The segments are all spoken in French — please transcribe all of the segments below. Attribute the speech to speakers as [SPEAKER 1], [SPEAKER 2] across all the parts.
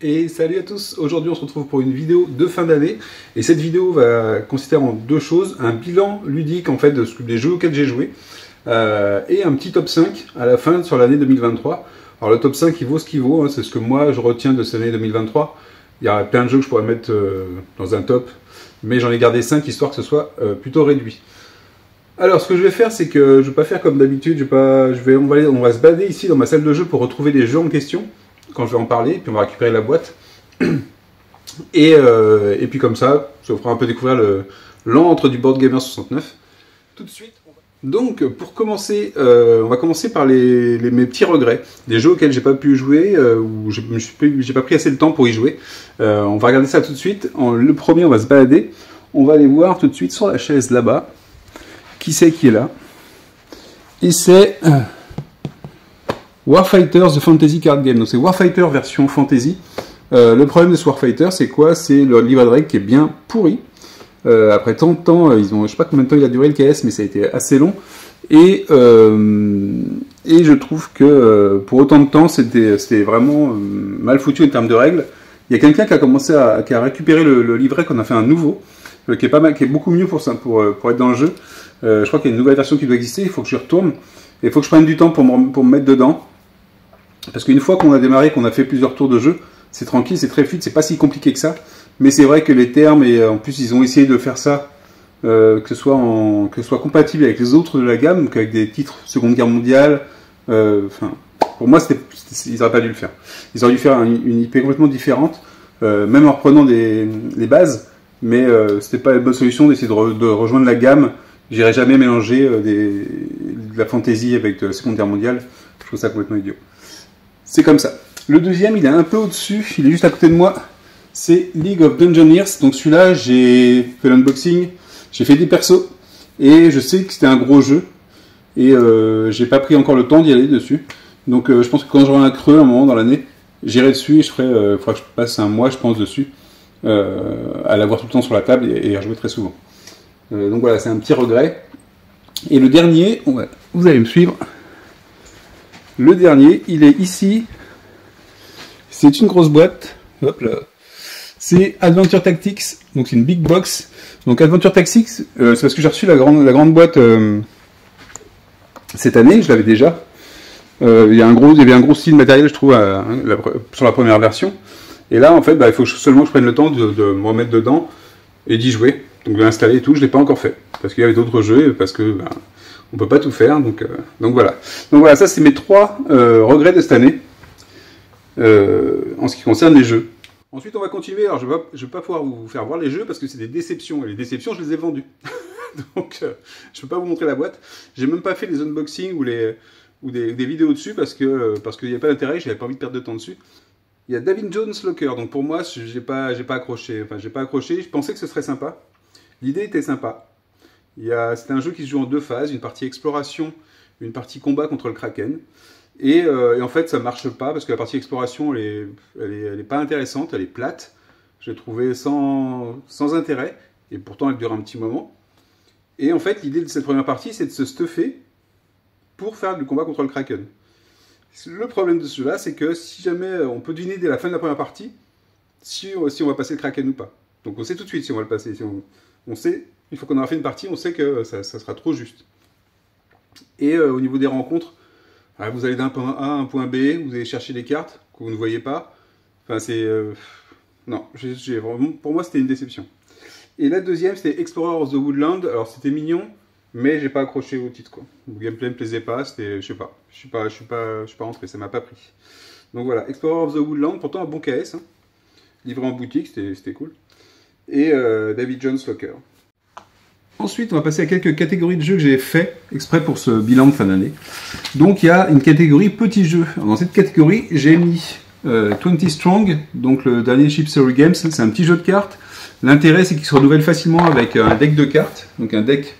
[SPEAKER 1] Et salut à tous, aujourd'hui on se retrouve pour une vidéo de fin d'année et cette vidéo va consister en deux choses, un bilan ludique en fait des jeux auxquels j'ai joué et un petit top 5 à la fin sur l'année 2023. Alors le top 5 il vaut ce qu'il vaut, hein, c'est ce que moi je retiens de cette année 2023. Il y a plein de jeux que je pourrais mettre dans un top, mais j'en ai gardé 5 histoire que ce soit plutôt réduit. Alors ce que je vais faire c'est que je vais pas faire comme d'habitude, on va se balader ici dans ma salle de jeu pour retrouver les jeux en question quand je vais en parler, puis on va récupérer la boîte. Et puis comme ça vous fera un peu découvrir l'antre du Board Gamer 69. Tout de suite. Donc pour commencer, on va commencer par mes petits regrets, des jeux auxquels j'ai pas pu jouer, ou j'ai pas pris assez de temps pour y jouer. On va regarder ça tout de suite. Le premier, on va se balader. On va aller voir tout de suite sur la chaise là-bas. Qui c'est qui est là? Et c'est Warfighters The Fantasy Card Game. Donc c'est Warfighter version fantasy. Le problème de ce Warfighter, c'est quoi? C'est le livret de règles qui est bien pourri. Après tant de temps, je sais pas combien de temps il a duré le KS, mais ça a été assez long. Et je trouve que pour autant de temps, c'était vraiment mal foutu en termes de règles. Il y a quelqu'un qui a commencé qui a récupéré le livret, qu'on a fait un nouveau, qui est pas mal, qui est beaucoup mieux pour être dans le jeu. Je crois qu'il y a une nouvelle version qui doit exister. Il faut que je retourne. Et il faut que je prenne du temps pour me mettre dedans. Parce qu'une fois qu'on a démarré, qu'on a fait plusieurs tours de jeu, c'est tranquille, c'est très fluide, c'est pas si compliqué que ça. Mais c'est vrai que les termes, et en plus ils ont essayé de faire ça, que ce soit compatible avec les autres de la gamme, donc avec des titres Seconde Guerre mondiale. Pour moi, ils n'auraient pas dû le faire. Ils auraient dû faire une IP complètement différente, même en reprenant les bases. Mais c'était pas la bonne solution d'essayer de rejoindre la gamme. J'irai jamais mélanger de la fantasy avec de la Seconde Guerre mondiale. Je trouve ça complètement idiot. C'est comme ça. Le deuxième, il est un peu au-dessus, il est juste à côté de moi. C'est League of Dungeoneers. Donc celui-là, j'ai fait l'unboxing, j'ai fait des persos, et je sais que c'était un gros jeu, et j'ai pas pris encore le temps d'y aller dessus. Donc je pense que quand j'aurai un creux, un moment dans l'année, j'irai dessus, et faudra que je passe un mois, je pense, dessus, à l'avoir tout le temps sur la table, et à jouer très souvent. Donc voilà, c'est un petit regret. Et le dernier, vous allez me suivre. Le dernier, il est ici. C'est une grosse boîte. Hop là. C'est Adventure Tactics. Donc c'est une big box. Donc Adventure Tactics, c'est parce que j'ai reçu la grande boîte cette année. Je l'avais déjà. Il y avait un gros style matériel, je trouve, sur la première version. Et là, en fait, il faut seulement que je prenne le temps de me remettre dedans et d'y jouer. Donc de l'installer et tout. Je l'ai pas encore fait parce qu'il y avait d'autres jeux, parce que on peut pas tout faire. Donc voilà. Donc voilà, ça c'est mes 3 regrets de cette année. En ce qui concerne les jeux. Ensuite on va continuer, alors je vais pas pouvoir vous faire voir les jeux parce que c'est des déceptions, et les déceptions je les ai vendues. Donc je peux pas vous montrer la boîte. J'ai même pas fait les unboxings ou des vidéos dessus parce qu'il n'y a pas d'intérêt, j'avais pas envie de perdre de temps dessus. Il y a David Jones Locker, donc pour moi j'ai pas accroché, je pensais que ce serait sympa. L'idée était sympa. C'est un jeu qui se joue en 2 phases, une partie exploration, une partie combat contre le Kraken. Et en fait, ça marche pas parce que la partie exploration, elle est pas intéressante, elle est plate. Je l'ai trouvée sans intérêt, et pourtant elle dure un petit moment. Et en fait, l'idée de cette première partie, c'est de se stuffer pour faire du combat contre le Kraken. Le problème de ce jeu-là, c'est que si jamais on peut deviner dès la fin de la première partie si on va passer le Kraken ou pas. Donc on sait tout de suite si on va le passer. On sait, une fois qu'on aura fait une partie, on sait que ça sera trop juste. Et au niveau des rencontres, vous allez d'un point A à un point B, vous allez chercher des cartes que vous ne voyez pas. Enfin, c'est... non, vraiment, pour moi, c'était une déception. Et la deuxième, c'était Explorer of the Woodland. Alors, c'était mignon, mais j'ai pas accroché au titre, quoi. Le gameplay me plaisait pas, c'était... Je sais pas. Je suis pas rentré, ça m'a pas pris. Donc voilà, Explorer of the Woodland, pourtant un bon KS. Hein. Livré en boutique, c'était cool. Et David Jones Locker. Ensuite, on va passer à quelques catégories de jeux que j'ai fait exprès pour ce bilan de fin d'année. Donc, il y a une catégorie petits jeux. Dans cette catégorie, j'ai mis 20 Strong, donc le dernier Ship Theory Games. C'est un petit jeu de cartes. L'intérêt, c'est qu'il se renouvelle facilement avec un deck de cartes, donc un deck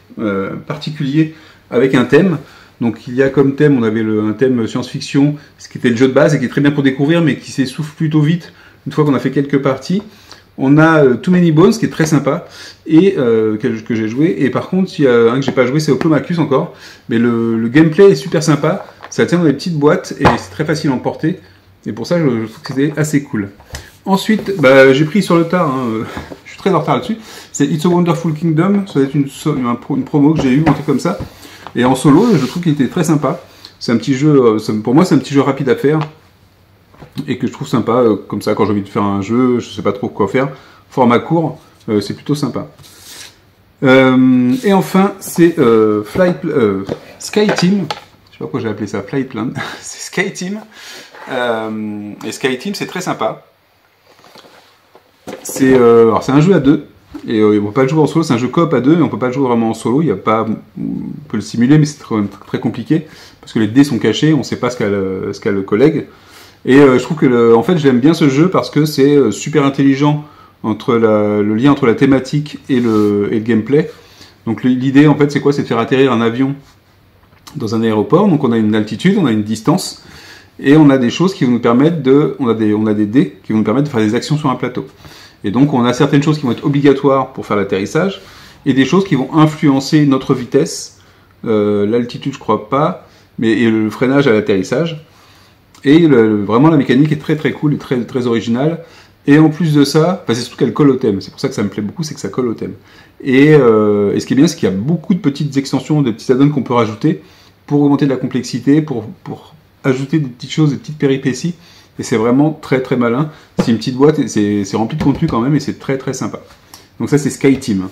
[SPEAKER 1] particulier avec un thème. Donc, il y a comme thème, on avait un thème science-fiction, ce qui était le jeu de base et qui est très bien pour découvrir, mais qui s'essouffle plutôt vite une fois qu'on a fait quelques parties. On a Too Many Bones qui est très sympa et que j'ai joué. Et par contre, il y a un que j'ai pas joué, c'est Oplomachus encore. Mais le gameplay est super sympa. Ça tient dans des petites boîtes et c'est très facile à emporter. Et pour ça, je trouve que c'était assez cool. Ensuite, bah, j'ai pris sur le tard, hein, je suis très en retard là-dessus, c'est It's a Wonderful Kingdom, ça va être une promo que j'ai eue, un truc comme ça. Et en solo, je trouve qu'il était très sympa. C'est un petit jeu, pour moi c'est un petit jeu rapide à faire, et que je trouve sympa, comme ça quand j'ai envie de faire un jeu, je sais pas trop quoi faire, format court, c'est plutôt sympa. Et enfin, c'est Sky Team, je sais pas pourquoi j'ai appelé ça Flight Plan, c'est Sky Team, et Sky Team c'est très sympa. C'est un jeu à deux, et on peut pas le jouer en solo, c'est un jeu coop à deux, mais on peut pas le jouer vraiment en solo, il y a pas, on peut le simuler, mais c'est très compliqué, parce que les dés sont cachés, on sait pas ce qu'a le collègue. Et je trouve que, en fait, j'aime bien ce jeu parce que c'est super intelligent entre le lien entre la thématique et le gameplay. Donc l'idée, en fait, c'est quoi? C'est de faire atterrir un avion dans un aéroport. Donc on a une altitude, on a une distance, et on a des choses qui vont nous permettre on a des dés qui vont nous permettre de faire des actions sur un plateau. Et donc on a certaines choses qui vont être obligatoires pour faire l'atterrissage, et des choses qui vont influencer notre vitesse, l'altitude, je crois pas, et le freinage à l'atterrissage. Et vraiment la mécanique est très très cool et très très originale. Et en plus de ça, c'est surtout qu'elle colle au thème. C'est pour ça que ça me plaît beaucoup, c'est que ça colle au thème. Et ce qui est bien, c'est qu'il y a beaucoup de petites extensions, de petits add-ons qu'on peut rajouter pour augmenter de la complexité, pour ajouter des petites choses, des petites péripéties. Et c'est vraiment très très malin. C'est une petite boîte, et c'est rempli de contenu quand même, et c'est très très sympa. Donc ça c'est Sky Team.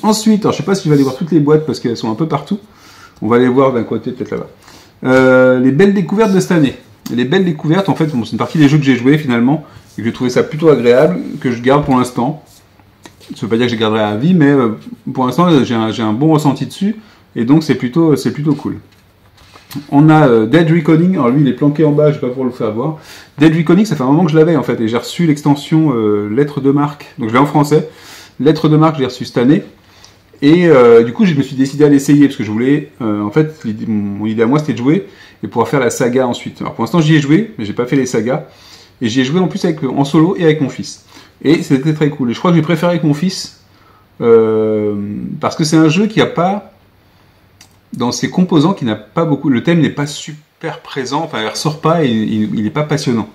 [SPEAKER 1] Ensuite, alors je sais pas si je vais aller voir toutes les boîtes parce qu'elles sont un peu partout. On va les voir d'un côté, peut-être là-bas. Les belles découvertes de cette année. Les belles découvertes, en fait, bon, c'est une partie des jeux que j'ai joués finalement, et que j'ai trouvé ça plutôt agréable, que je garde pour l'instant. Ça veut pas dire que je les garderai à vie, mais pour l'instant, j'ai un bon ressenti dessus, et donc c'est plutôt cool. On a Dead Reckoning, alors lui il est planqué en bas, je vais pas pouvoir le faire voir. Dead Reckoning, ça fait un moment que je l'avais en fait, et j'ai reçu l'extension lettre de marque, donc je l'ai en français. Lettre de marque, je l'ai reçu cette année. Et du coup, je me suis décidé à l'essayer parce que je voulais, en fait, mon idée à moi c'était de jouer et pouvoir faire la saga ensuite. Alors pour l'instant, j'y ai joué, mais j'ai pas fait les sagas. Et j'y ai joué en plus en solo et avec mon fils. Et c'était très cool. Et je crois que j'ai préféré avec mon fils parce que c'est un jeu qui a pas, dans ses composants, qui n'a pas beaucoup. Le thème n'est pas super présent, enfin, il ressort pas et il n'est pas passionnant.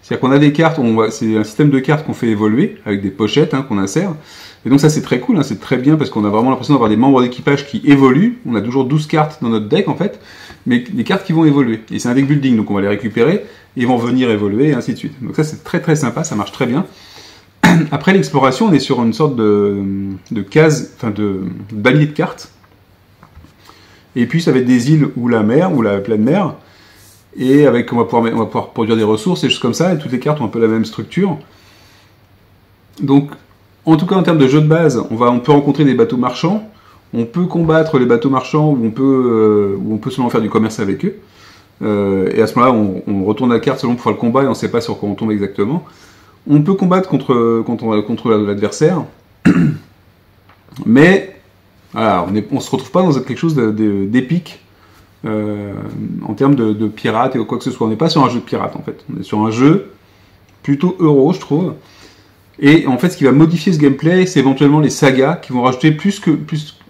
[SPEAKER 1] C'est-à-dire qu'on a des cartes, c'est un système de cartes qu'on fait évoluer avec des pochettes qu'on insère. Et donc ça c'est très cool, c'est très bien parce qu'on a vraiment l'impression d'avoir des membres d'équipage qui évoluent. On a toujours 12 cartes dans notre deck en fait, mais des cartes qui vont évoluer. Et c'est un deck building, donc on va les récupérer, et ils vont venir évoluer et ainsi de suite. Donc ça c'est très très sympa, ça marche très bien. Après l'exploration, on est sur une sorte de case, enfin de palier de cartes. Et puis ça va être des îles ou la mer, ou la pleine mer. Et avec, on va pouvoir produire des ressources et choses comme ça, et toutes les cartes ont un peu la même structure. Donc, en tout cas en termes de jeu de base, on peut rencontrer des bateaux marchands, on peut combattre les bateaux marchands, ou on peut seulement faire du commerce avec eux. Et à ce moment-là, on retourne la carte selon pour faire le combat, et on ne sait pas sur quoi on tombe exactement. On peut combattre contre l'adversaire, mais voilà, on se retrouve pas dans quelque chose d'épique. En termes de pirates et quoi que ce soit. On n'est pas sur un jeu de pirates en fait. On est sur un jeu plutôt euro, je trouve. Et en fait, ce qui va modifier ce gameplay, c'est éventuellement les sagas qui vont rajouter plus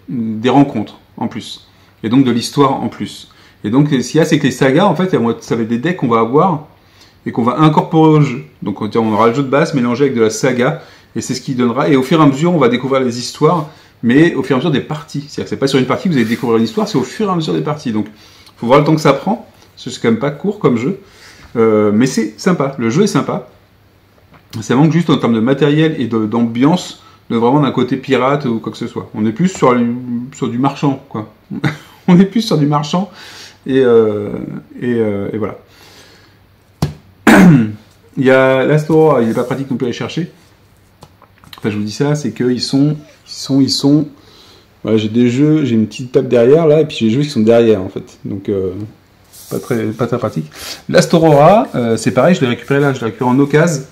[SPEAKER 1] des rencontres en plus. Et donc de l'histoire en plus. Et donc, ce qu'il y a, c'est que les sagas, en fait, ça va être des decks qu'on va avoir et qu'on va incorporer au jeu. Donc, on aura le jeu de base mélangé avec de la saga. Et c'est ce qui donnera. Et au fur et à mesure, on va découvrir les histoires, mais au fur et à mesure des parties. C'est-à-dire que c'est pas sur une partie que vous allez découvrir une histoire, c'est au fur et à mesure des parties. Donc, il faut voir le temps que ça prend. C'est quand même pas court comme jeu. Mais c'est sympa. Le jeu est sympa. Ça manque juste en termes de matériel et d'ambiance, vraiment d'un côté pirate ou quoi que ce soit. On est plus sur du marchand, quoi. On est plus sur du marchand. Et voilà. Il y a l'Astora, il n'est pas pratique non plus à aller chercher. Enfin, je vous dis ça, c'est qu'ils sont. Voilà, j'ai des jeux, j'ai une petite table derrière là, et puis j'ai des jeux qui sont derrière en fait. Donc pas très pratique. L'Astorora, c'est pareil, je l'ai récupéré là, je l'ai récupéré en occasion.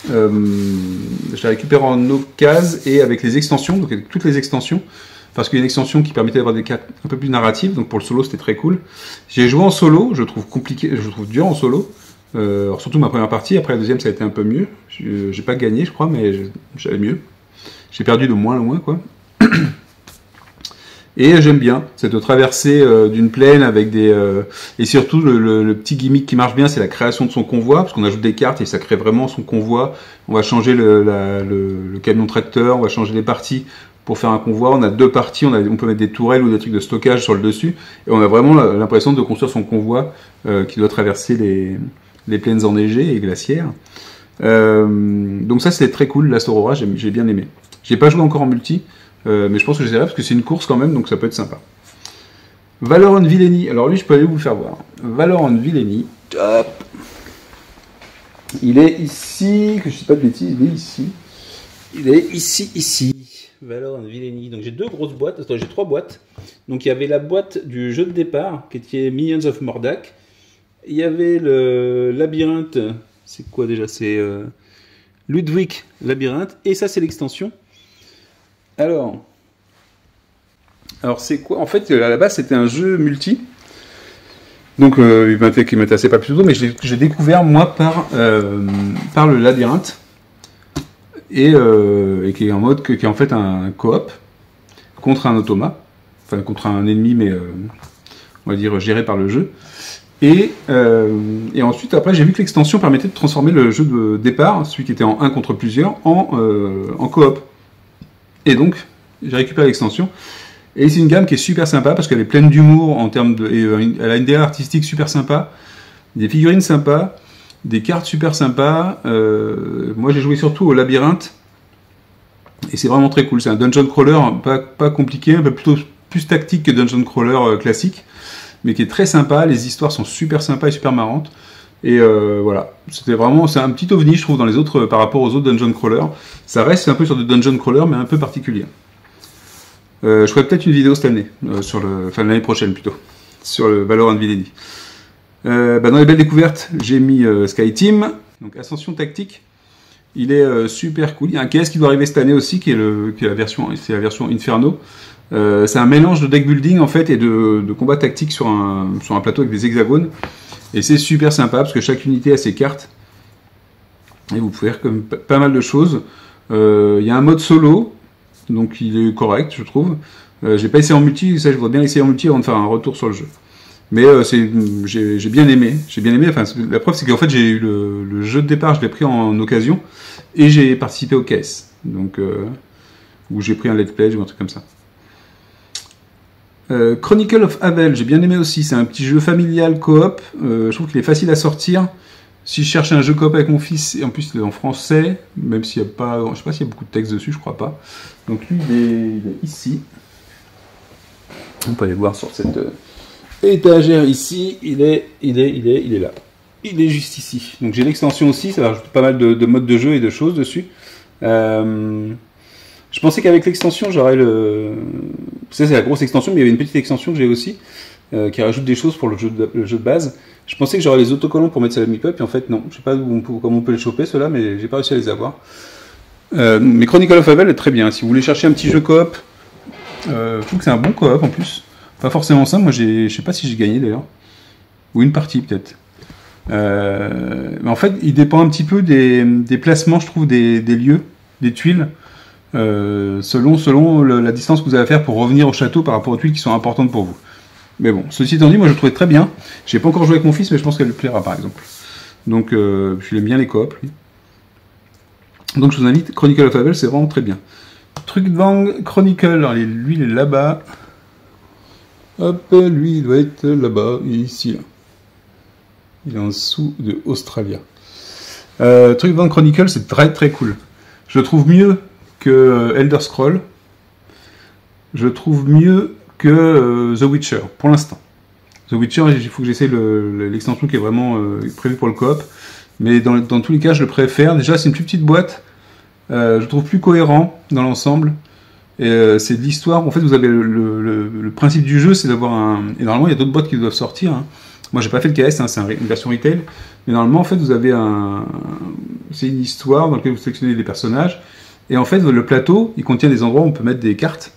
[SPEAKER 1] Je l'ai récupéré en occasion et avec les extensions, donc avec toutes les extensions, parce qu'il y a une extension qui permettait d'avoir des cartes un peu plus narratives, donc pour le solo c'était très cool. J'ai joué en solo, je trouve compliqué, je trouve dur en solo. Alors surtout ma première partie, après la deuxième ça a été un peu mieux. J'ai pas gagné je crois, mais j'allais mieux. J'ai perdu de moins en moins quoi. Et j'aime bien cette traversée d'une plaine avec des... et surtout, le petit gimmick qui marche bien, c'est la création de son convoi, parce qu'on ajoute des cartes et ça crée vraiment son convoi. On va changer le camion tracteur, on va changer les parties pour faire un convoi. On a 2 parties, on peut mettre des tourelles ou des trucs de stockage sur le dessus. Et on a vraiment l'impression de construire son convoi qui doit traverser les plaines enneigées et glaciaires. Donc ça, c'est très cool, Last Aurora, j'ai bien aimé. J'ai pas joué encore en multi, mais je pense que j'essaierai parce que c'est une course quand même, donc ça peut être sympa. Valor and Villainy, alors lui je peux aller vous le faire voir. Valor and Villainy, hop. Il est ici, que je ne sais pas de bêtises, il est ici. Il est ici. Valor and Villainy. Donc j'ai 2 grosses boîtes, attends, j'ai 3 boîtes. Donc il y avait la boîte du jeu de départ, qui était Minions of Mordack. Il y avait le labyrinthe, c'est quoi déjà? C'est Ludwig Labyrinthe, et ça c'est l'extension. Alors c'est quoi? En fait, à la base, c'était un jeu multi. Donc, il m'intéressait pas plus tôt, mais j'ai découvert, moi, par le labyrinthe. Et qui est en mode, qui est en fait un coop contre un automa. Enfin, contre un ennemi, mais on va dire géré par le jeu. Et ensuite, après, j'ai vu que l'extension permettait de transformer le jeu de départ, celui qui était en 1 contre plusieurs, en coop. Et donc, j'ai récupéré l'extension. Et c'est une gamme qui est super sympa parce qu'elle est pleine d'humour en termes de. Et elle a une DA artistique super sympa, des figurines sympas, des cartes super sympas. Moi j'ai joué surtout au labyrinthe. Et c'est vraiment très cool. C'est un dungeon crawler pas compliqué, un peu plutôt plus tactique que dungeon crawler classique, mais qui est très sympa. Les histoires sont super sympas et super marrantes. Et voilà, c'est un petit ovni, je trouve, dans les autres, par rapport aux autres dungeon crawlers. Ça reste un peu sur des dungeon crawlers, mais un peu particulier. Je ferai peut-être une vidéo cette année, enfin l'année prochaine plutôt, sur le Valor and Villainy. Dans les belles découvertes, j'ai mis Sky Team, donc Ascension Tactique. Il est super cool. Il y a un KS qui doit arriver cette année aussi, qui est la version Inferno. C'est un mélange de deck building en fait et de combat tactique sur un plateau avec des hexagones. Et c'est super sympa parce que chaque unité a ses cartes. Et vous pouvez faire comme pas mal de choses. Il y a un mode solo, donc il est correct, je trouve. J'ai pas essayé en multi, ça je voudrais bien essayer en multi avant de faire un retour sur le jeu. Mais j'ai bien aimé. Enfin, la preuve c'est qu'en fait j'ai eu le jeu de départ, je l'ai pris en occasion et j'ai participé au KS. Donc où j'ai pris un let's play ou un truc comme ça. Chronicle of Havel, j'ai bien aimé aussi. C'est un petit jeu familial coop. Je trouve qu'il est facile à sortir. Si je cherche un jeu coop avec mon fils, et en plus il est en français, même s'il n'y a pas, je sais pas s'il y a beaucoup de texte dessus, je crois pas. Donc lui il est ici. On peut aller le voir sur cette étagère ici. Il est là. Il est juste ici. Donc j'ai l'extension aussi. Ça va rajouter pas mal de modes de jeu et de choses dessus. Je pensais qu'avec l'extension, j'aurais ça c'est la grosse extension, mais il y avait une petite extension que j'ai aussi, qui rajoute des choses pour le jeu de base. Je pensais que j'aurais les autocollants pour mettre ça à la Meepup, et en fait non. Je sais pas comment on peut les choper ceux-là, mais j'ai pas réussi à les avoir. Mais Chronicle of Havel est très bien. Si vous voulez chercher un petit jeu coop, je trouve que c'est un bon coop en plus. Pas forcément simple, moi je sais pas si j'ai gagné d'ailleurs. Ou une partie peut-être. Mais en fait, il dépend un petit peu des placements, je trouve, des lieux, des tuiles. Selon la distance que vous avez à faire pour revenir au château par rapport aux tuiles qui sont importantes pour vous. Mais bon, ceci étant dit, moi je le trouvais très bien. J'ai pas encore joué avec mon fils, mais je pense qu'elle lui plaira par exemple. Donc je l'aime bien les coops. Lui. Donc je vous invite, Chronicle of Havel, c'est vraiment très bien. Tructvang Chronicle, alors lui il est là-bas. Hop, lui il doit être là-bas, ici. Là. Il est en dessous de Australia. Tructvang Chronicle, c'est très très cool. Je le trouve mieux que Elder Scrolls. Je le trouve mieux que The Witcher, pour l'instant. The Witcher, il faut que j'essaie l'extension qui est vraiment prévue pour le coop. Mais dans tous les cas, je le préfère. Déjà, c'est une plus petite boîte. Je le trouve plus cohérent dans l'ensemble. C'est de l'histoire. En fait, vous avez le principe du jeu, c'est d'avoir un... Et normalement, il y a d'autres boîtes qui doivent sortir. Hein. Moi, j'ai pas fait le KS, hein, c'est une version retail. Mais normalement, en fait, vous avez c'est une histoire dans laquelle vous sélectionnez des personnages. Et en fait, le plateau, il contient des endroits où on peut mettre des cartes.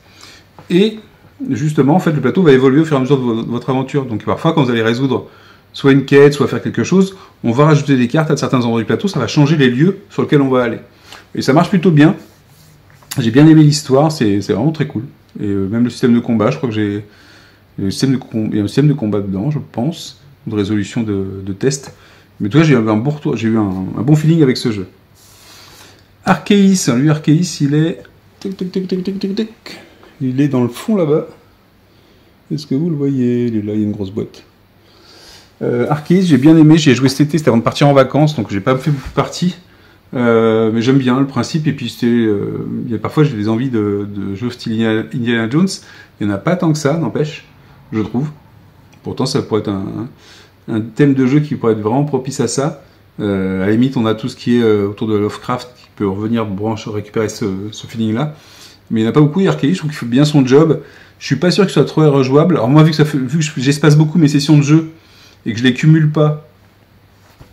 [SPEAKER 1] Et justement, en fait, le plateau va évoluer au fur et à mesure de votre aventure. Donc parfois, quand vous allez résoudre soit une quête, soit faire quelque chose, on va rajouter des cartes à certains endroits du plateau. Ça va changer les lieux sur lesquels on va aller. Et ça marche plutôt bien. J'ai bien aimé l'histoire, c'est vraiment très cool. Et même le système de combat, je crois que j'ai... Il y a un système de combat dedans, je pense, de résolution de test. Mais en tout cas, j'ai eu un bon retour, j'ai eu un bon feeling avec ce jeu. Arceus, lui Arceus, il est... Il est dans le fond là-bas. Est-ce que vous le voyez? Il est là, il y a une grosse boîte. Arceus, j'ai bien aimé, j'y ai joué cet été, c'était avant de partir en vacances, donc j'ai pas fait beaucoup de parties. Mais j'aime bien le principe, et puis parfois j'ai des envies de jeux style Indiana Jones. Il n'y en a pas tant que ça, n'empêche, je trouve. Pourtant, ça pourrait être un thème de jeu qui pourrait être vraiment propice à ça. À la limite, on a tout ce qui est autour de Lovecraft qui peut revenir récupérer ce feeling-là. Mais il n'y en a pas beaucoup. Arceus, je trouve qu'il fait bien son job. Je suis pas sûr qu'il soit trop rejouable. Alors moi, vu que j'espace beaucoup mes sessions de jeu et que je les cumule pas,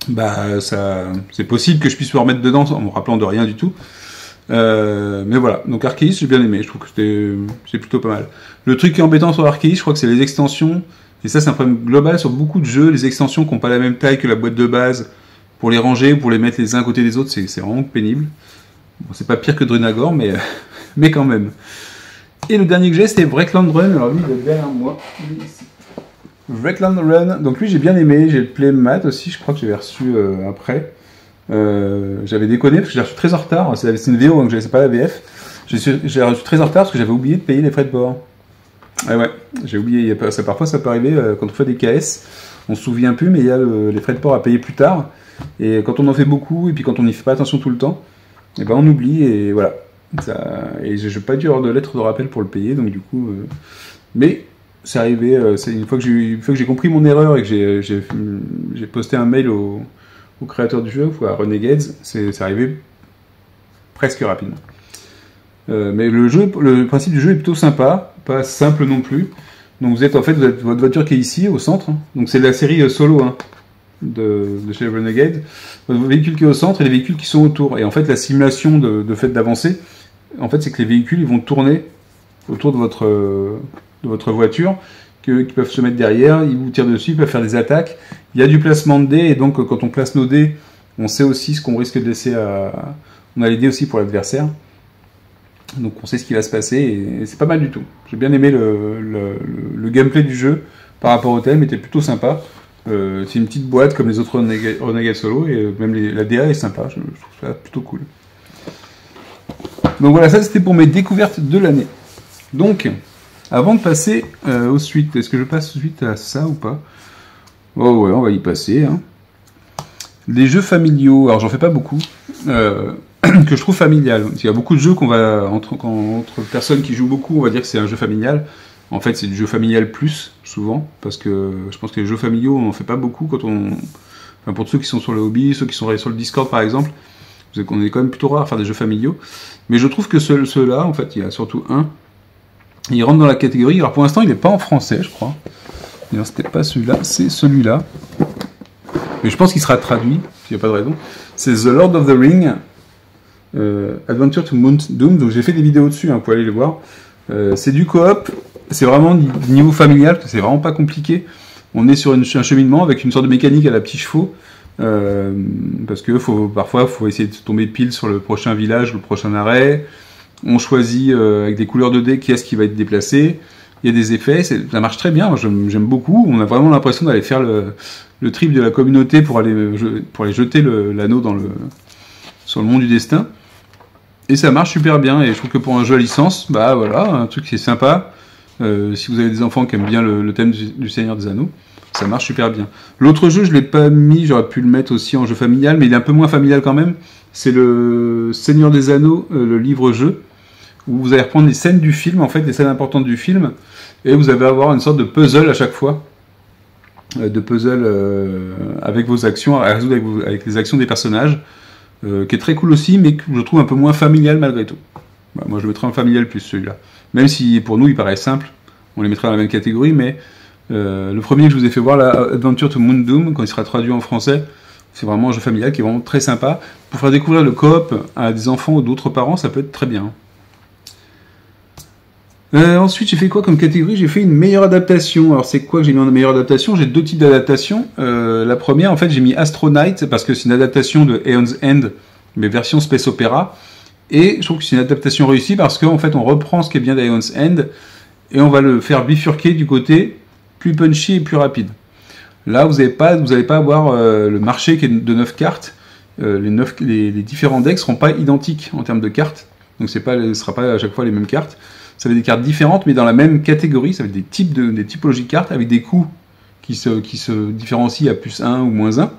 [SPEAKER 1] bah c'est possible que je puisse me remettre dedans en me rappelant de rien du tout. Mais voilà, donc Arceus j'ai bien aimé, je trouve que c'est plutôt pas mal. Le truc qui est embêtant sur Arceus, je crois que c'est les extensions, et ça c'est un problème global sur beaucoup de jeux, les extensions qui n'ont pas la même taille que la boîte de base, pour les ranger, pour les mettre les uns à côté des autres, c'est vraiment pénible. Bon, c'est pas pire que Drunagor, mais quand même. Et le dernier que j'ai, c'était Wreckland Run, alors lui il est derrière moi, Wreckland Run, donc lui j'ai bien aimé, j'ai le playmat aussi, je crois que j'avais reçu après. J'avais déconné parce que j'ai reçu très en retard, c'est une VO donc c'est pas la VF. J'ai reçu très en retard parce que j'avais oublié de payer les frais de port. Ouais, j'ai oublié, parfois ça peut arriver quand on fait des KS, on se souvient plus mais il y a les frais de port à payer plus tard. Et quand on en fait beaucoup et puis quand on n'y fait pas attention tout le temps, et ben on oublie et voilà. Et je n'ai pas dû avoir de lettre de rappel pour le payer donc du coup. Mais c'est arrivé, une fois que j'ai compris mon erreur et que j'ai posté un mail au créateur du jeu, ou à Renegades, c'est arrivé presque rapidement. Mais le principe du jeu est plutôt sympa, pas simple non plus. Donc vous êtes votre voiture qui est ici, au centre. Donc c'est la série solo de chez Renegades. Votre véhicule qui est au centre et les véhicules qui sont autour. Et en fait la simulation de fait d'avancer, en fait c'est que les véhicules ils vont tourner autour de votre voiture, qui peuvent se mettre derrière, ils vous tirent dessus, ils peuvent faire des attaques. Il y a du placement de dés, et donc quand on place nos dés, on sait aussi ce qu'on risque de laisser à... On a les dés aussi pour l'adversaire. Donc on sait ce qui va se passer, et c'est pas mal du tout. J'ai bien aimé le gameplay du jeu par rapport au thème, était plutôt sympa. C'est une petite boîte comme les autres Renegade Solo, et même la DA est sympa, je trouve ça plutôt cool. Donc voilà, ça c'était pour mes découvertes de l'année. Donc... Avant de passer aux suites, est-ce que je passe suite à ça ou pas? Oh ouais, on va y passer. Hein. Les jeux familiaux, alors j'en fais pas beaucoup, que je trouve familial. Il y a beaucoup de jeux entre personnes qui jouent beaucoup, on va dire que c'est un jeu familial. En fait, c'est du jeu familial plus, souvent, parce que je pense que les jeux familiaux, on n'en fait pas beaucoup pour ceux qui sont sur le hobby, ceux qui sont sur le Discord par exemple, on est quand même plutôt rare à faire des jeux familiaux. Mais je trouve que ceux-là, en fait, il y a surtout un. Il rentre dans la catégorie, alors pour l'instant il n'est pas en français je crois, d'ailleurs c'était pas celui-là, c'est celui-là, mais je pense qu'il sera traduit, il n'y a pas de raison, c'est The Lord of the Ring, Adventure to Mount Doom, donc j'ai fait des vidéos dessus, vous pouvez aller les voir, c'est du coop, c'est vraiment du niveau familial, c'est vraiment pas compliqué, on est sur un cheminement avec une sorte de mécanique à la petits chevaux, parce que parfois il faut essayer de tomber pile sur le prochain village, le prochain arrêt. On choisit avec des couleurs de dés qui est-ce qui va être déplacé. Il y a des effets, ça marche très bien, j'aime beaucoup. On a vraiment l'impression d'aller faire le trip de la communauté pour aller jeter l'anneau sur le monde du destin. Et ça marche super bien, et je trouve que pour un jeu à licence, bah voilà, un truc qui est sympa. Si vous avez des enfants qui aiment bien le thème du Seigneur des Anneaux, ça marche super bien. L'autre jeu, je ne l'ai pas mis, j'aurais pu le mettre aussi en jeu familial, mais il est un peu moins familial quand même. C'est le Seigneur des Anneaux, le livre-jeu, où vous allez reprendre les scènes du film, en fait, les scènes importantes du film, et vous allez avoir une sorte de puzzle à chaque fois, avec vos actions, à résoudre avec les actions des personnages, qui est très cool aussi, mais que je trouve un peu moins familial malgré tout. Bah, moi je mettrais en familial plus celui-là. Même si pour nous il paraît simple, on les mettrait dans la même catégorie, mais le premier que je vous ai fait voir, là, Adventure to Mount Doom, quand il sera traduit en français, c'est vraiment un jeu familial qui est vraiment très sympa. Pour faire découvrir le coop à des enfants ou d'autres parents, ça peut être très bien. Ensuite, j'ai fait quoi comme catégorie? J'ai fait une meilleure adaptation. Alors, c'est quoi que j'ai mis en meilleure adaptation? J'ai deux types d'adaptations. La première, en fait, j'ai mis Astro Knight, parce que c'est une adaptation de Aeon's End, mais version Space Opera. Et je trouve que c'est une adaptation réussie parce qu'en fait, on reprend ce qui est bien d'Aeon's End et on va le faire bifurquer du côté plus punchy et plus rapide. Là, vous n'allez pas avoir le marché qui est de 9 cartes. Les différents decks ne seront pas identiques en termes de cartes. Donc ce ne sera pas à chaque fois les mêmes cartes. Ça va être des cartes différentes, mais dans la même catégorie. Ça va être des typologies de cartes avec des coûts qui se différencient à plus 1 ou moins 1.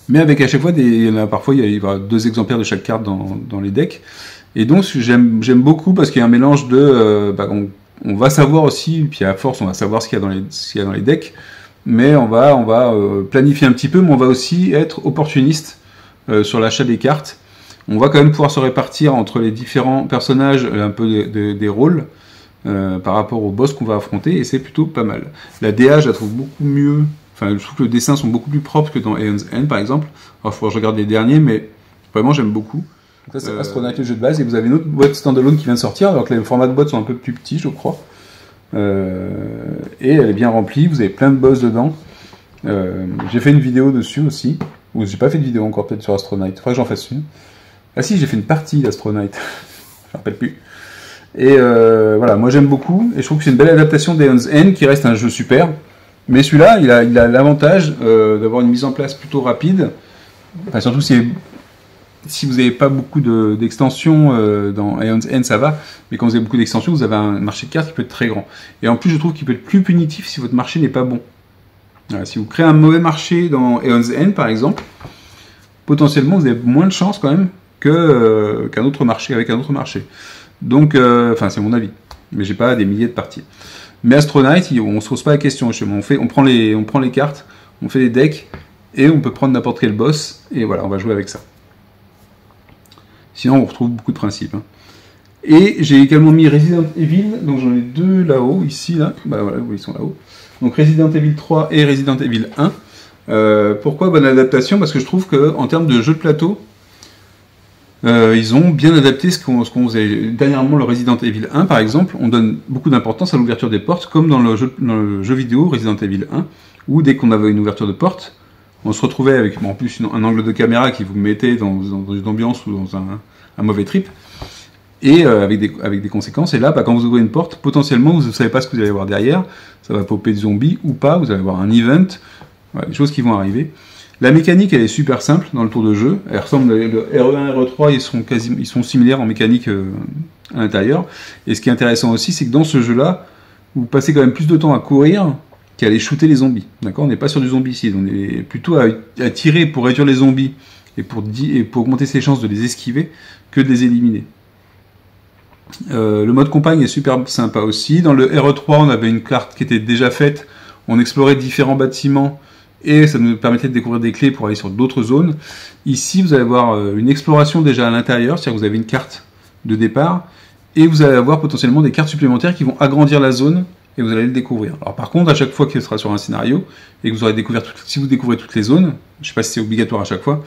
[SPEAKER 1] Mais avec à chaque fois, parfois il y aura 2 exemplaires de chaque carte dans les decks. Et donc j'aime beaucoup parce qu'il y a un mélange de... on va savoir aussi, puis à force on va savoir ce qu'il y a dans les decks, mais on va planifier un petit peu, mais on va aussi être opportuniste sur l'achat des cartes. On va quand même pouvoir se répartir entre les différents personnages un peu des rôles par rapport au boss qu'on va affronter, et c'est plutôt pas mal. La DA, je la trouve beaucoup mieux, enfin je trouve que les dessins sont beaucoup plus propres que dans Aeon's End par exemple. Alors il faudra que je regarde les derniers, mais vraiment j'aime beaucoup. Ça c'est Astronaut, le jeu de base, et vous avez une autre boîte standalone qui vient de sortir, alors que les formats de boîte sont un peu plus petits je crois. Et elle est bien remplie, vous avez plein de boss dedans. J'ai fait une vidéo dessus aussi, ou j'ai pas fait de vidéo encore peut-être sur Astronaut, il faudrait que j'en fasse une. Ah si, j'ai fait une partie d'Astronaut, je me rappelle plus. Et voilà, moi j'aime beaucoup, et je trouve que c'est une belle adaptation d'Aeon's End qui reste un jeu super. Mais celui-là, il a l'avantage d'avoir une mise en place plutôt rapide, enfin, surtout si vous n'avez pas beaucoup d'extensions dans Aeon's End, ça va, mais quand vous avez beaucoup d'extensions, vous avez un marché de cartes qui peut être très grand. Et en plus, je trouve qu'il peut être plus punitif si votre marché n'est pas bon. Voilà, si vous créez un mauvais marché dans Aeon's End, par exemple, potentiellement, vous avez moins de chances quand même qu'un autre marché, avec un autre marché. Donc, enfin, c'est mon avis, mais j'ai pas des milliers de parties. Mais Astronaut, on se pose pas la question, justement. On prend les cartes, on fait les decks, et on peut prendre n'importe quel boss, et voilà, on va jouer avec ça. Sinon, on retrouve beaucoup de principes. Hein. Et j'ai également mis Resident Evil, donc j'en ai 2 là-haut, ici, là. Bah voilà, ils sont là-haut. Donc Resident Evil 3 et Resident Evil 1. Pourquoi bonne adaptation? Parce que je trouve qu'en termes de jeu de plateau, ils ont bien adapté ce qu'on faisait. Dernièrement, le Resident Evil 1, par exemple, on donne beaucoup d'importance à l'ouverture des portes, comme dans le jeu vidéo Resident Evil 1, où dès qu'on avait une ouverture de porte, on se retrouvait avec en plus un angle de caméra qui vous mettait dans une ambiance ou dans un mauvais trip, et avec des conséquences. Et là, quand vous ouvrez une porte, potentiellement, vous ne savez pas ce que vous allez voir derrière. Ça va popper des zombies ou pas, vous allez avoir un event, voilà, des choses qui vont arriver. La mécanique, elle est super simple dans le tour de jeu. Elle ressemble, le RE1 et RE3, ils sont similaires en mécanique à l'intérieur. Et ce qui est intéressant aussi, c'est que dans ce jeu-là, vous passez quand même plus de temps à courir qu'à aller shooter les zombies. D'accord ? On n'est pas sur du zombicide, on est plutôt à tirer pour réduire les zombies et pour augmenter ses chances de les esquiver que de les éliminer. Le mode campagne est super sympa aussi. Dans le RE3, on avait une carte qui était déjà faite. On explorait différents bâtiments et ça nous permettait de découvrir des clés pour aller sur d'autres zones. Ici, vous allez avoir une exploration déjà à l'intérieur, c'est-à-dire que vous avez une carte de départ et vous allez avoir potentiellement des cartes supplémentaires qui vont agrandir la zone et vous allez le découvrir. Alors par contre, à chaque fois qu'il sera sur un scénario et que vous aurez découvert si vous découvrez toutes les zones, je ne sais pas si c'est obligatoire à chaque fois,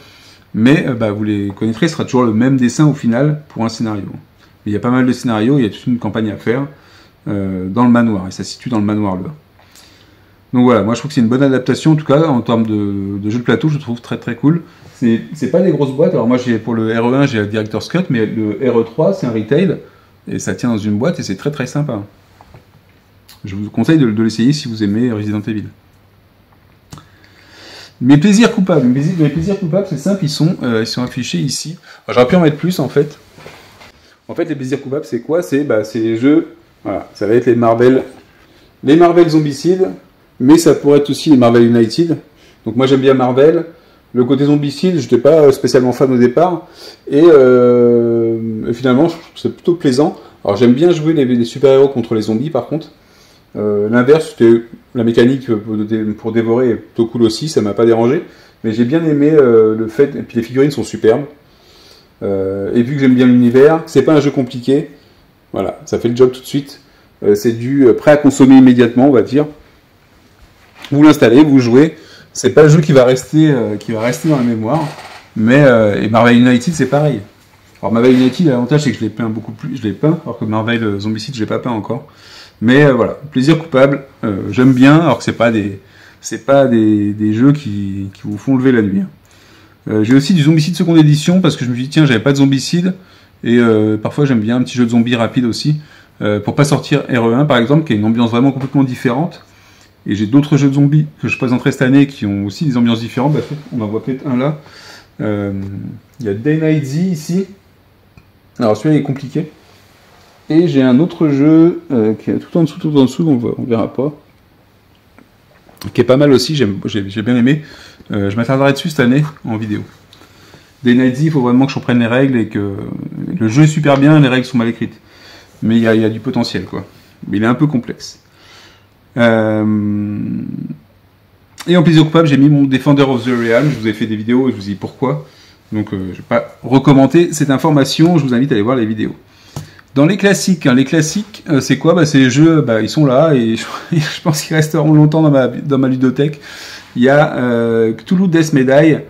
[SPEAKER 1] mais vous les connaîtrez, ce sera toujours le même dessin au final pour un scénario. Il y a pas mal de scénarios, il y a toute une campagne à faire dans le manoir, et ça se situe dans le manoir là. Donc voilà, moi je trouve que c'est une bonne adaptation, en tout cas en termes de jeu de plateau, je trouve très très cool. C'est pas des grosses boîtes, alors moi pour le RE1 j'ai la Director's Cut, mais le RE3 c'est un retail, et ça tient dans une boîte, et c'est très très sympa. Je vous conseille de l'essayer si vous aimez Resident Evil. Mes plaisirs coupables, c'est simple, ils sont affichés ici. J'aurais pu en mettre plus en fait. En fait, les plaisirs coupables, c'est quoi? C'est les jeux, voilà, ça va être les Marvel Zombicide, mais ça pourrait être aussi les Marvel United. Donc moi j'aime bien Marvel. Le côté Zombicide, je n'étais pas spécialement fan au départ, et finalement, je trouve que c'est plutôt plaisant. Alors j'aime bien jouer les super-héros contre les zombies, par contre. L'inverse, c'était la mécanique pour dévorer est plutôt cool aussi, ça m'a pas dérangé. Mais j'ai bien aimé le fait, et puis les figurines sont superbes. Et vu que j'aime bien l'univers, c'est pas un jeu compliqué, voilà, ça fait le job tout de suite. C'est du prêt à consommer immédiatement, on va dire. Vous l'installez, vous jouez. C'est pas le jeu qui va rester dans la mémoire. Mais et Marvel United, c'est pareil. Alors Marvel United, l'avantage c'est que je l'ai peint beaucoup plus, alors que Marvel Zombicide, je l'ai pas peint encore. Mais voilà, plaisir coupable. J'aime bien, alors que c'est pas des jeux qui vous font lever la nuit. J'ai aussi du Zombicide seconde édition parce que je me suis dit tiens j'avais pas de Zombicide et parfois j'aime bien un petit jeu de zombie rapide aussi pour pas sortir RE1 par exemple qui a une ambiance vraiment complètement différente et j'ai d'autres jeux de zombies que je présenterai cette année qui ont aussi des ambiances différentes. Bah, on en voit peut-être un là. Il y a Day Night Z ici. Alors celui-là il est compliqué et j'ai un autre jeu qui est tout en dessous on verra pas, qui est pas mal aussi, j'ai bien aimé. Je m'attarderai dessus cette année en vidéo. Day Night Z, il faut vraiment que je reprenne les règles et que le jeu est super bien, les règles sont mal écrites. Mais il y a du potentiel, quoi. Mais il est un peu complexe. Et en plaisir coupable, j'ai mis mon Defender of the Realm. Je vous ai fait des vidéos et je vous ai dit pourquoi. Donc je ne vais pas recommenter cette information, je vous invite à aller voir les vidéos. Dans les classiques, c'est quoi? C'est les jeux, ils sont là et je pense qu'ils resteront longtemps dans ma ludothèque. Il y a Cthulhu Death Medaille.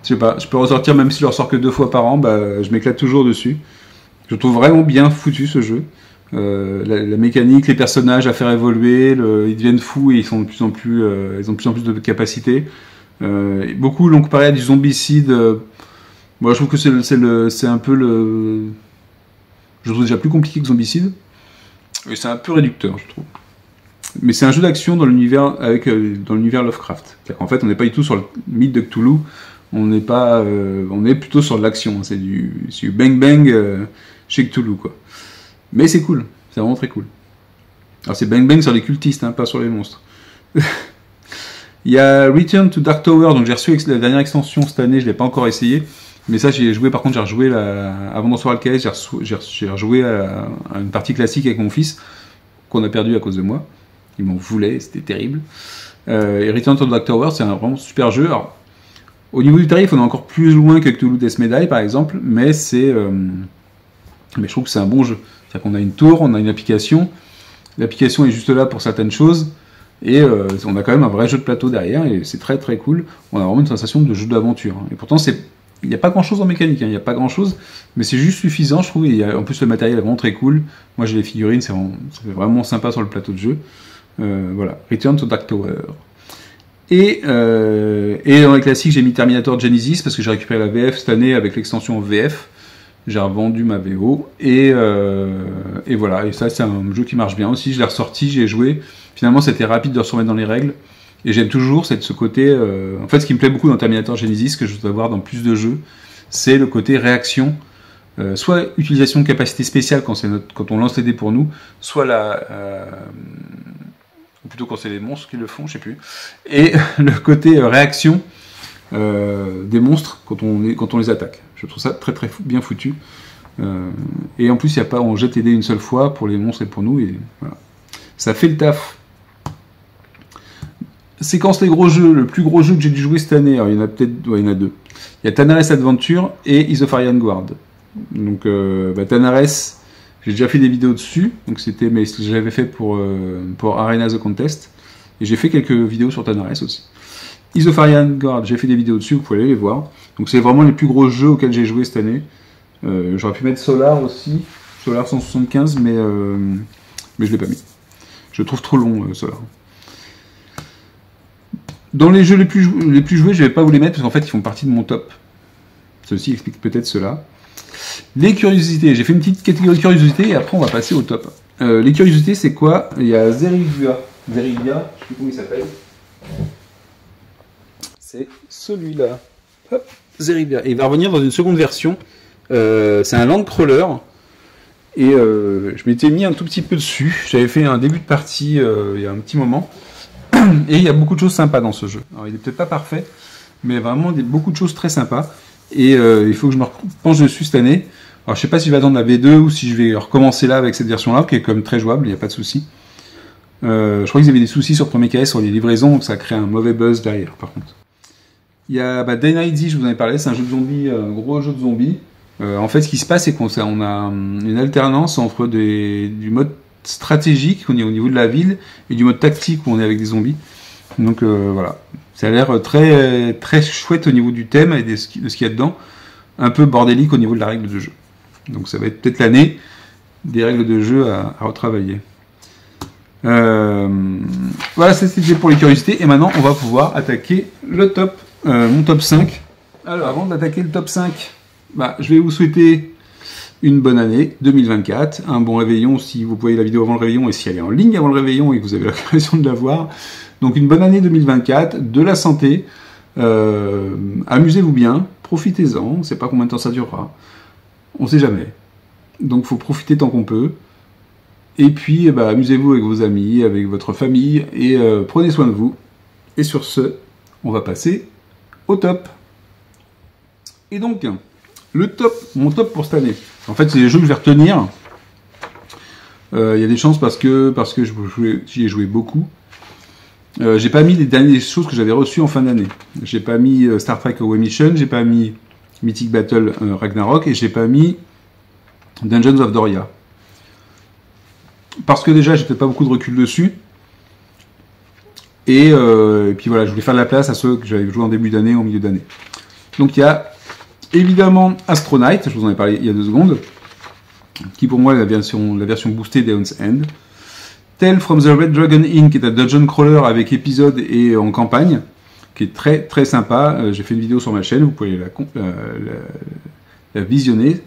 [SPEAKER 1] Je sais pas, je peux ressortir même si je le ressors que 2 fois par an, je m'éclate toujours dessus. Je trouve vraiment bien foutu ce jeu. La mécanique, les personnages à faire évoluer, ils deviennent fous et ils sont de plus en plus, ils ont de plus en plus de capacités. Beaucoup l'ont comparé à du Zombicide. Moi, je trouve que c'est un peu le. Je trouve déjà plus compliqué que Zombicide. Et c'est un peu réducteur, je trouve. Mais c'est un jeu d'action dans l'univers Lovecraft. En fait, on n'est pas du tout sur le mythe de Cthulhu. On est plutôt sur de l'action. C'est du bang bang chez Cthulhu, quoi. Mais c'est cool. C'est vraiment très cool. Alors c'est bang bang sur les cultistes, pas sur les monstres. Il y a Return to Dark Tower, donc j'ai reçu la dernière extension cette année, je l'ai pas encore essayé. Mais ça, j'ai joué, par contre, j'ai rejoué avant d'en recevoir le KS, j'ai rejoué à une partie classique avec mon fils, qu'on a perdu à cause de moi. Il m'en voulait, c'était terrible. Et Return to Dark Tower, c'est un vraiment super jeu. Alors, au niveau du tarif, on est encore plus loin que Cthulhu Death Medaille, par exemple, mais mais je trouve que c'est un bon jeu. C'est-à-dire qu'on a une tour, on a une application. L'application est juste là pour certaines choses. Et on a quand même un vrai jeu de plateau derrière, et c'est très très cool. On a vraiment une sensation de jeu d'aventure. Et pourtant, il n'y a pas grand chose en mécanique, il n'y a pas grand chose, mais c'est juste suffisant, je trouve. Et en plus, le matériel est vraiment très cool. Moi, j'ai les figurines, ça fait vraiment sympa sur le plateau de jeu. Voilà, Return to Dark Tower. Et dans les classiques, j'ai mis Terminator Genesis parce que j'ai récupéré la VF cette année avec l'extension VF. J'ai revendu ma VO et voilà. Et ça, c'est un jeu qui marche bien aussi. Je l'ai ressorti, j'ai joué. Finalement, c'était rapide de se remettre dans les règles. Et j'aime toujours ce côté. En fait, ce qui me plaît beaucoup dans Terminator Genesis, que je voudrais voir dans plus de jeux, c'est le côté réaction. Soit utilisation de capacité spéciale quand on lance les dés pour nous, soit ou plutôt quand c'est les monstres qui le font, je sais plus. Et le côté réaction des monstres quand on les attaque. Je trouve ça très très bien foutu. Et en plus, on jette les dés une seule fois pour les monstres et pour nous. Et voilà. Ça fait le taf. Séquence les gros jeux. Le plus gros jeu que j'ai dû jouer cette année, alors il y en a peut-être, il y en a 2. Il y a Tanares Adventure et Isofarian Guard. Donc Tanares, j'ai déjà fait des vidéos dessus, mais je l'avais fait pour Arena the Contest, et j'ai fait quelques vidéos sur Tanares aussi. Isofarian Guard, j'ai fait des vidéos dessus, vous pouvez aller les voir. Donc c'est vraiment les plus gros jeux auxquels j'ai joué cette année. J'aurais pu mettre Solar aussi, Solar 175, mais je l'ai pas mis. Je le trouve trop long, Solar. Dans les jeux les plus joués, je vais pas vous les mettre parce qu'en fait ils font partie de mon top. Ceci explique peut-être cela. Les curiosités, j'ai fait une petite catégorie de curiosités et après on va passer au top. Les curiosités, c'est quoi? Il y a Zerivia, je sais plus comment il s'appelle. C'est celui-là. Hop, Zerivia. Et il va revenir dans une seconde version. C'est un Landcrawler. Et je m'étais mis un tout petit peu dessus. J'avais fait un début de partie il y a un petit moment. Et il y a beaucoup de choses sympas dans ce jeu. Alors il est peut-être pas parfait, mais vraiment beaucoup de choses très sympas. Et il faut que je me penche dessus cette année. Alors je sais pas si je vais attendre la V2 ou si je vais recommencer là avec cette version-là, qui est quand même très jouable, il n'y a pas de souci. Je crois qu'ils avaient des soucis sur le premier KS sur les livraisons, donc ça crée un mauvais buzz derrière par contre. Il y a Day Night Z, je vous en ai parlé, c'est un jeu de zombies, un gros jeu de zombies. En fait, ce qui se passe, c'est qu'on a une alternance entre du mode stratégique, on est au niveau de la ville, et du mode tactique où on est avec des zombies. Donc voilà, ça a l'air très, très chouette au niveau du thème et de ce qu'il y a dedans, un peu bordélique au niveau de la règle de jeu. Donc ça va être peut-être l'année des règles de jeu à retravailler. Voilà, c'était pour les curiosités, et maintenant on va pouvoir attaquer le top, mon top 5. Alors, avant d'attaquer le top 5, je vais vous souhaiter une bonne année 2024, un bon réveillon si vous voyez la vidéo avant le réveillon et si elle est en ligne avant le réveillon et que vous avez l'occasion de la voir. Donc une bonne année 2024, de la santé, amusez-vous bien, profitez-en, on ne sait pas combien de temps ça durera, on ne sait jamais. Donc il faut profiter tant qu'on peut. Et puis amusez-vous avec vos amis, avec votre famille et prenez soin de vous. Et sur ce, on va passer au top. Et donc, mon top pour cette année. En fait, c'est les jeux que je vais retenir. Il y a des chances parce que j'y ai joué beaucoup. J'ai pas mis les dernières choses que j'avais reçues en fin d'année. J'ai pas mis Star Trek Away Mission, j'ai pas mis Mythic Battle Ragnarok et j'ai pas mis Dungeons of Doria. Parce que déjà, j'ai peut-être pas beaucoup de recul dessus. Et puis voilà, je voulais faire de la place à ceux que j'avais joué en début d'année, en milieu d'année. Donc il y a évidemment Astronaut, je vous en ai parlé il y a 2 secondes, qui pour moi est la version boostée d'Aeon's End. Tale from the Red Dragon Inn, qui est un dungeon crawler avec épisode et en campagne, qui est très très sympa. J'ai fait une vidéo sur ma chaîne, vous pouvez la visionner.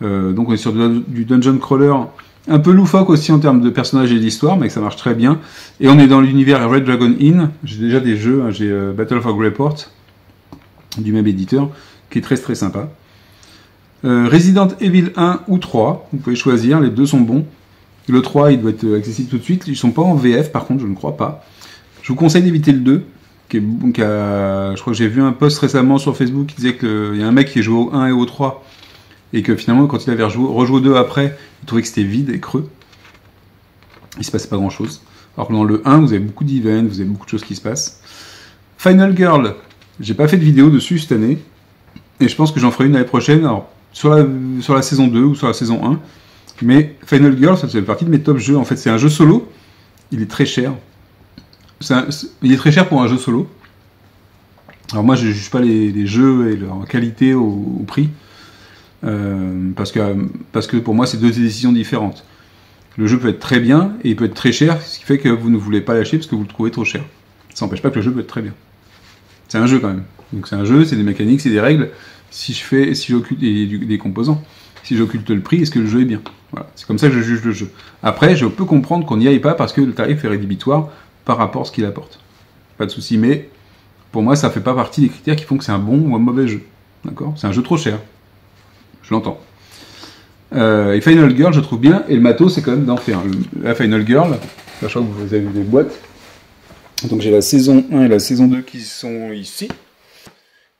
[SPEAKER 1] Donc on est sur du dungeon crawler un peu loufoque aussi en termes de personnages et d'histoire, mais que ça marche très bien. Et on est dans l'univers Red Dragon Inn. J'ai déjà des jeux, j'ai Battle for Greyport, du même éditeur, qui est très très sympa. Resident Evil 1 ou 3, vous pouvez choisir, les deux sont bons. Le 3, il doit être accessible tout de suite. Ils ne sont pas en VF, par contre, je ne crois pas. Je vous conseille d'éviter le 2. Je crois que j'ai vu un post récemment sur Facebook qui disait qu'il y a un mec qui joué au 1 et au 3. Et que finalement, quand il avait rejoué au 2 après, il trouvait que c'était vide et creux. Il ne se passait pas grand chose. Alors que dans le 1, vous avez beaucoup d'events, vous avez beaucoup de choses qui se passent. Final Girl, j'ai pas fait de vidéo dessus cette année. Et je pense que j'en ferai une l'année prochaine. Alors, sur la saison 2 ou sur la saison 1. Mais Final Girl, ça fait partie de mes top jeux. En fait, c'est un jeu solo. Il est très cher. Il est très cher pour un jeu solo. Alors moi, je ne juge pas les jeux et leur qualité au prix. Parce que pour moi, c'est 2 décisions différentes. Le jeu peut être très bien et il peut être très cher, ce qui fait que vous ne voulez pas l'acheter parce que vous le trouvez trop cher. Ça n'empêche pas que le jeu peut être très bien. C'est un jeu quand même. Donc c'est un jeu, c'est des mécaniques, c'est des règles. Si j'occulte des composants. Si j'occulte le prix, est-ce que le jeu est bien? Voilà. C'est comme ça que je juge le jeu. Après, je peux comprendre qu'on n'y aille pas parce que le tarif est rédhibitoire par rapport à ce qu'il apporte. Pas de souci, mais pour moi, ça ne fait pas partie des critères qui font que c'est un bon ou un mauvais jeu. D'accord? C'est un jeu trop cher. Je l'entends. Et Final Girl, je trouve bien, et le matos, c'est quand même d'enfer. La Final Girl, je crois que vous avez vu des boîtes. Donc j'ai la saison 1 et la saison 2 qui sont ici.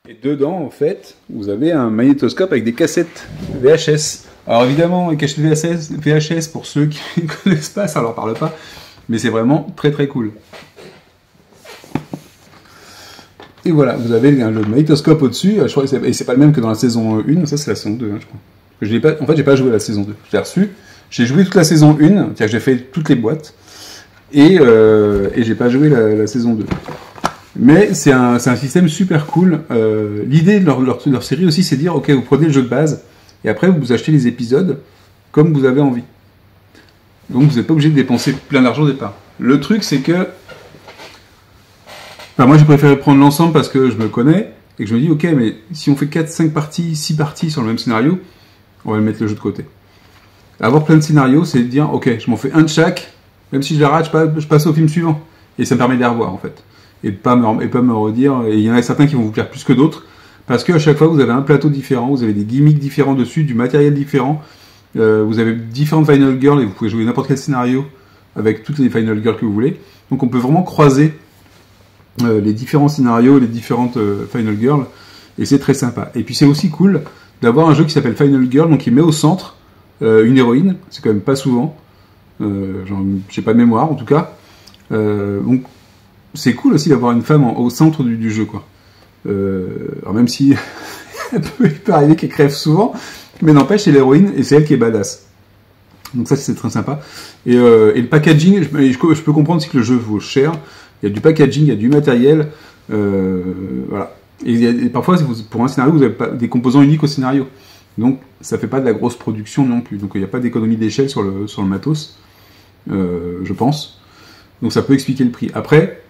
[SPEAKER 1] Et dedans, en fait, vous avez un magnétoscope avec des cassettes VHS. Alors évidemment, les cassettes VHS, pour ceux qui ne connaissent pas, ça leur parle pas. Mais c'est vraiment très très cool. Et voilà, vous avez le magnétoscope au-dessus. Et c'est pas le même que dans la saison 1. Ça, c'est la saison 2, je crois. En fait, j'ai pas joué à la saison 2. Je l'ai reçu. J'ai joué toute la saison 1. C'est-à-dire que j'ai fait toutes les boîtes. Et j'ai pas joué la saison 2. Mais c'est un système super cool. L'idée de leur série aussi, c'est de dire, ok, vous prenez le jeu de base, et après vous achetez les épisodes comme vous avez envie. Donc vous n'êtes pas obligé de dépenser plein d'argent au départ. Le truc, c'est que moi j'ai préféré prendre l'ensemble parce que je me connais, et que je me dis, ok, mais si on fait 4, 5 parties, 6 parties sur le même scénario, on va mettre le jeu de côté. Avoir plein de scénarios, c'est de dire, ok, je m'en fais un de chaque, même si je la rate, je passe au film suivant. Et ça me permet de les revoir, en fait. Et pas me redire, et il y en a certains qui vont vous plaire plus que d'autres, parce qu'à chaque fois vous avez un plateau différent, vous avez des gimmicks différents dessus, du matériel différent, vous avez différentes Final Girls, et vous pouvez jouer n'importe quel scénario avec toutes les Final Girls que vous voulez. Donc on peut vraiment croiser les différents scénarios, les différentes Final Girls, et c'est très sympa. Et puis c'est aussi cool d'avoir un jeu qui s'appelle Final Girl, donc il met au centre une héroïne, c'est quand même pas souvent, j'ai pas de mémoire en tout cas, donc c'est cool aussi d'avoir une femme au centre du jeu, quoi. Alors même si il peut arriver qu'elle crève souvent, mais n'empêche, c'est l'héroïne et c'est elle qui est badass. Donc ça, c'est très sympa. Et le packaging, je peux comprendre aussi que le jeu vaut cher. Il y a du packaging, il y a du matériel, voilà. Et parfois, pour un scénario, vous n'avez pas des composants uniques au scénario. Donc ça fait pas de la grosse production non plus. Donc il n'y a pas d'économie d'échelle sur le matos, je pense. Donc ça peut expliquer le prix. Après,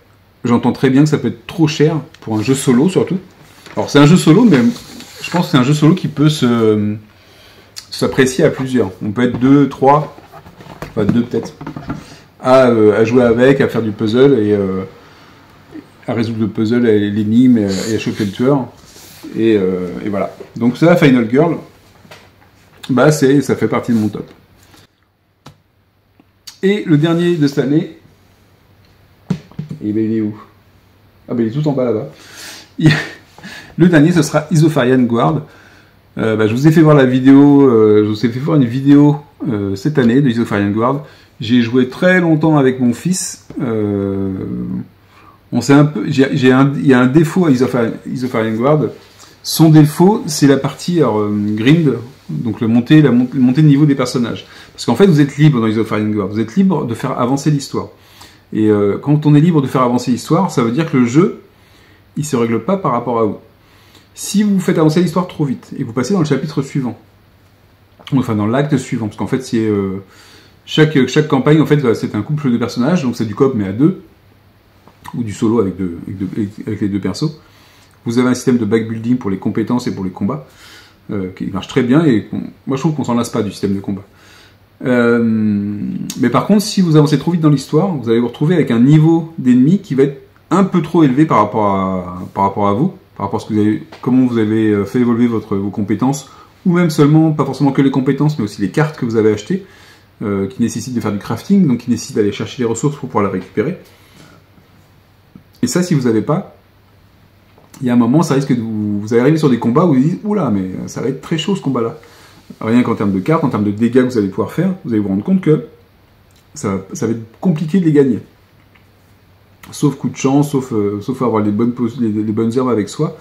[SPEAKER 1] j'entends très bien que ça peut être trop cher pour un jeu solo surtout. Alors c'est un jeu solo, mais je pense que c'est un jeu solo qui peut s'apprécier à plusieurs. On peut être 2, 3, enfin 2 peut-être, à jouer avec, à faire du puzzle et à résoudre le puzzle, l'énigme et à choper le tueur. Et voilà. Donc ça, Final Girl, bah ça fait partie de mon top. Et le dernier de cette année, et ben il est où? Ah ben il est tout en bas là-bas. Le dernier, ce sera Isofarian Guard. Je vous ai fait voir la vidéo, je vous ai fait voir une vidéo cette année de Isofarian Guard. J'ai joué très longtemps avec mon fils. On sait un peu, il y a un défaut à Isofarian Guard. Son défaut, c'est la partie grind, donc la montée de niveau des personnages. Parce qu'en fait, vous êtes libre dans Isofarian Guard. Vous êtes libre de faire avancer l'histoire. Et quand on est libre de faire avancer l'histoire, ça veut dire que le jeu, il se règle pas par rapport à vous. Si vous faites avancer l'histoire trop vite et vous passez dans le chapitre suivant, enfin dans l'acte suivant, parce qu'en fait c'est chaque campagne en fait c'est un couple de personnages, donc c'est du coop mais à 2 ou du solo avec les 2 persos. Vous avez un système de backbuilding pour les compétences et pour les combats qui marche très bien et moi je trouve qu'on s'en lasse pas du système de combat. Mais par contre, si vous avancez trop vite dans l'histoire, vous allez vous retrouver avec un niveau d'ennemi qui va être un peu trop élevé par rapport à vous, par rapport à comment vous avez fait évoluer vos compétences, ou même seulement, pas forcément que les compétences, mais aussi les cartes que vous avez achetées, qui nécessitent de faire du crafting, donc qui nécessitent d'aller chercher les ressources pour pouvoir les récupérer. Et ça, si vous n'avez pas, il y a un moment, ça risque de vous allez arriver sur des combats où vous vous dites, oula, mais ça va être très chaud ce combat-là. Rien qu'en termes de cartes, en termes de dégâts que vous allez pouvoir faire, vous allez vous rendre compte que ça va être compliqué de les gagner. Sauf coup de chance, sauf avoir les bonnes herbes avec soi,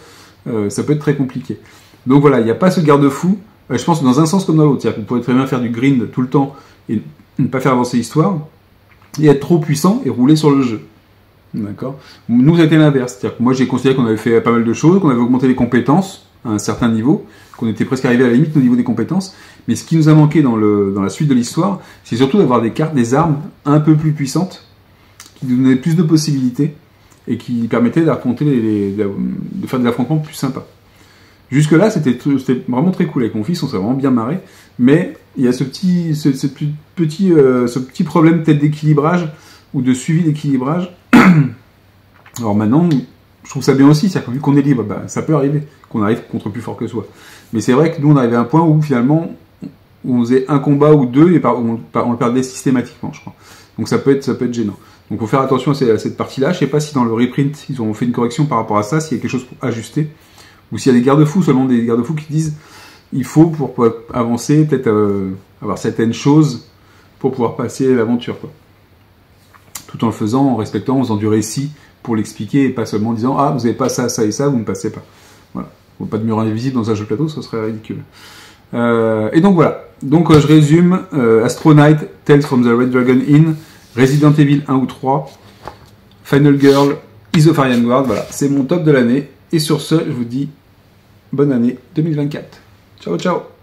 [SPEAKER 1] ça peut être très compliqué. Donc voilà, il n'y a pas ce garde-fou, je pense que dans un sens comme dans l'autre, c'est-à-dire que vous pourrez très bien faire du grind tout le temps et ne pas faire avancer l'histoire, et être trop puissant et rouler sur le jeu. D'accord ? Nous, ça a été l'inverse, c'est-à-dire que moi j'ai considéré qu'on avait fait pas mal de choses, qu'on avait augmenté les compétences à un certain niveau, qu'on était presque arrivé à la limite au niveau des compétences, mais ce qui nous a manqué dans la suite de l'histoire, c'est surtout d'avoir des cartes, des armes un peu plus puissantes, qui nous donnaient plus de possibilités, et qui permettaient d'affronter de faire des affrontements plus sympas. Jusque-là, c'était vraiment très cool avec mon fils, on s'est vraiment bien marré, mais il y a ce petit problème peut-être d'équilibrage, ou de suivi d'équilibrage. Alors maintenant, je trouve ça bien aussi, c'est-à-dire que vu qu'on est libre, ça peut arriver qu'on arrive contre plus fort que soi. Mais c'est vrai que nous, on arrivait à un point où finalement, on faisait un combat ou 2 et on le perdait systématiquement, je crois. Donc ça peut être gênant. Donc il faut faire attention à cette partie-là. Je ne sais pas si dans le reprint, ils ont fait une correction par rapport à ça, s'il y a quelque chose pour ajuster, ou s'il y a des garde-fous, seulement des garde-fous qui disent il faut, pour avancer, peut-être avoir certaines choses pour pouvoir passer l'aventure, quoi. Tout en le faisant, en respectant, en faisant du récit pour l'expliquer, et pas seulement en disant « Ah, vous n'avez pas ça, ça et ça, vous ne passez pas. » Voilà. Il ne faut pas de mur invisible dans un jeu plateau, ce serait ridicule. Et donc voilà. Donc je résume, Astro Knight, Tales from the Red Dragon Inn, Resident Evil 1 ou 3, Final Girl, Isofarian Guard, voilà. C'est mon top de l'année. Et sur ce, je vous dis bonne année 2024. Ciao, ciao.